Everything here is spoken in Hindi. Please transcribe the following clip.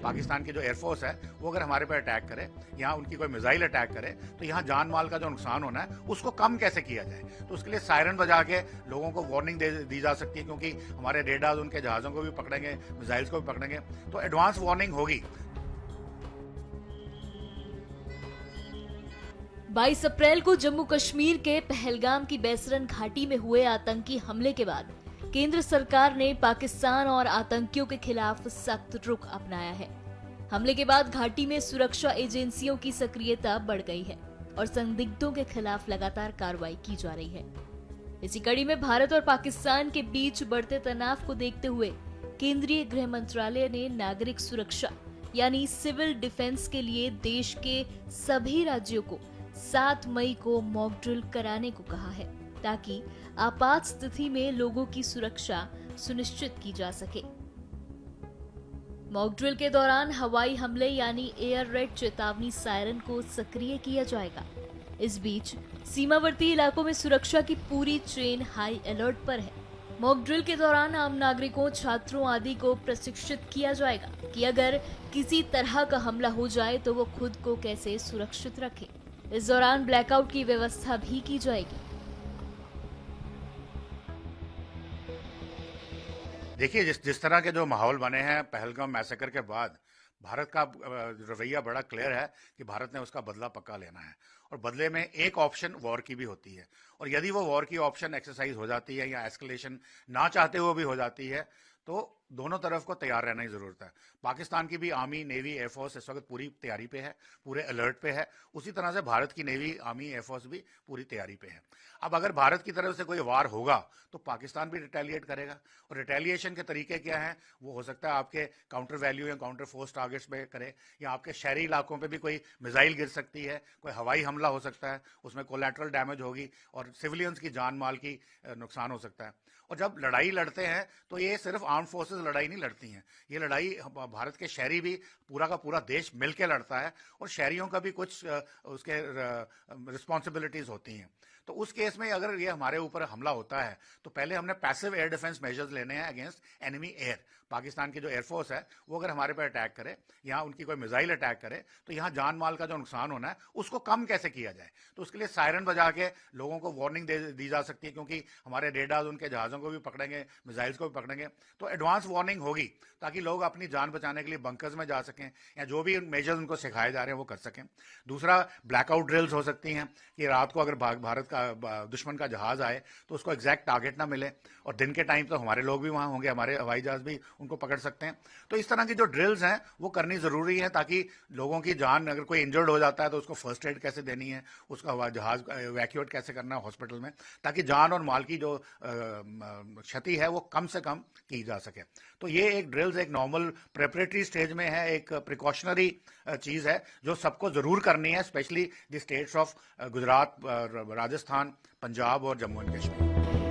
पाकिस्तान की जो एयरफोर्स है वो अगर हमारे पर अटैक करे, यहाँ उनकी कोई मिसाइल अटैक करे, तो यहाँ जान माल का जो नुकसान होना है उसको कम कैसे किया जाए। तो उसके लिए सायरन बजा के लोगों को वार्निंग दी जा सकती है, क्योंकि हमारे रेडार्स उनके जहाज़ों को भी पकड़ेंगे, मिसाइल्स को भी पकड़ेंगे, तो एडवांस वार्निंग होगी। 22 अप्रैल को जम्मू कश्मीर के पहलगाम की बैसरन घाटी में हुए आतंकी हमले के बाद केंद्र सरकार ने पाकिस्तान और आतंकियों के खिलाफ सख्त रुख अपनाया है। हमले के बाद घाटी में सुरक्षा एजेंसियों की सक्रियता बढ़ गई है और संदिग्धों के खिलाफ लगातार कार्रवाई की जा रही है। इसी कड़ी में भारत और पाकिस्तान के बीच बढ़ते तनाव को देखते हुए केंद्रीय गृह मंत्रालय ने नागरिक सुरक्षा यानी सिविल डिफेंस के लिए देश के सभी राज्यों को 7 मई को मॉक ड्रिल कराने को कहा है, ताकि आपात स्थिति में लोगों की सुरक्षा सुनिश्चित की जा सके। मॉक ड्रिल के दौरान हवाई हमले यानी एयर रेड चेतावनी सायरन को सक्रिय किया जाएगा। इस बीच सीमावर्ती इलाकों में सुरक्षा की पूरी चेन हाई अलर्ट पर है। मॉक ड्रिल के दौरान आम नागरिकों, छात्रों आदि को प्रशिक्षित किया जाएगा कि अगर किसी तरह का हमला हो जाए तो वो खुद को कैसे सुरक्षित रखें। इस दौरान ब्लैकआउट की व्यवस्था भी की जाएगी। देखिए, जिस तरह के जो माहौल बने हैं पहलगाम मैसेकर के बाद, भारत का रवैया बड़ा क्लियर है कि भारत ने उसका बदला पक्का लेना है, और बदले में एक ऑप्शन वॉर की भी होती है। और यदि वो वॉर की ऑप्शन एक्सरसाइज हो जाती है या एस्केलेशन ना चाहते हुए भी हो जाती है, तो दोनों तरफ को तैयार रहना ही जरूरत है। पाकिस्तान की भी आर्मी, नेवी, एयरफोर्स इस वक्त पूरी तैयारी पे है, पूरे अलर्ट पे है। उसी तरह से भारत की नेवी, आर्मी, एयरफोर्स भी पूरी तैयारी पे है। अब अगर भारत की तरफ से कोई वार होगा तो पाकिस्तान भी रिटेलिएट करेगा, और रिटेलिएशन के तरीके क्या हैं, वो हो सकता है आपके काउंटर वैल्यू या काउंटर फोर्स टारगेट्स पे करे, या आपके शहरी इलाकों पे भी कोई मिसाइल गिर सकती है, कोई हवाई हमला हो सकता है, उसमें कोलैटरल डैमेज होगी और सिविलियंस की जान माल की नुकसान हो सकता है। और जब लड़ाई लड़ते हैं तो ये सिर्फ आर्म फोर्सेस लड़ाई नहीं लड़ती हैं, ये लड़ाई भारत के शहरी भी, पूरा का पूरा देश मिलकर लड़ता है, और शहरियों का भी कुछ उसके रिस्पॉन्सिबिलिटीज होती हैं। तो उस केस में अगर ये हमारे ऊपर हमला होता है तो पहले हमने पैसिव एयर डिफेंस मेजर्स लेने हैं अगेंस्ट एनिमी एयर। पाकिस्तान की जो एयरफोर्स है वो अगर हमारे पर अटैक करे, यहाँ उनकी कोई मिसाइल अटैक करे, तो यहाँ जान माल का जो नुकसान होना है उसको कम कैसे किया जाए। तो उसके लिए सायरन बजा के लोगों को वार्निंग दी जा सकती है, क्योंकि हमारे रेडार्स उनके जहाज़ों को भी पकड़ेंगे, मिसाइल्स को भी पकड़ेंगे, तो एडवांस वार्निंग होगी, ताकि लोग अपनी जान बचाने के लिए बंकर्स में जा सकें, या जो भी मेजर्स उनको सिखाए जा रहे हैं वो कर सकें। दूसरा, ब्लैकआउट ड्रिल्स हो सकती हैं कि रात को अगर भारत का दुश्मन का जहाज आए तो उसको एग्जैक्ट टारगेट ना मिले, और दिन के टाइम तो हमारे लोग भी वहां होंगे, हमारे हवाई जहाज भी उनको पकड़ सकते हैं। तो इस तरह की जो ड्रिल्स हैं वो करनी जरूरी है, ताकि लोगों की जान, अगर कोई इंजर्ड हो जाता है तो उसको फर्स्ट एड कैसे देनी है, उसका हवाई जहाज इवैक्यूएट कैसे करना है हॉस्पिटल में, ताकि जान और माल की जो क्षति है वो कम से कम की जा सके। तो ये एक ड्रिल्स एक नॉर्मल प्रेपरेटरी स्टेज में है, एक प्रिकॉशनरी चीज है जो सबको जरूर करनी है, specially the states of Gujarat, Rajasthan, Punjab और जम्मू एंड कश्मीर।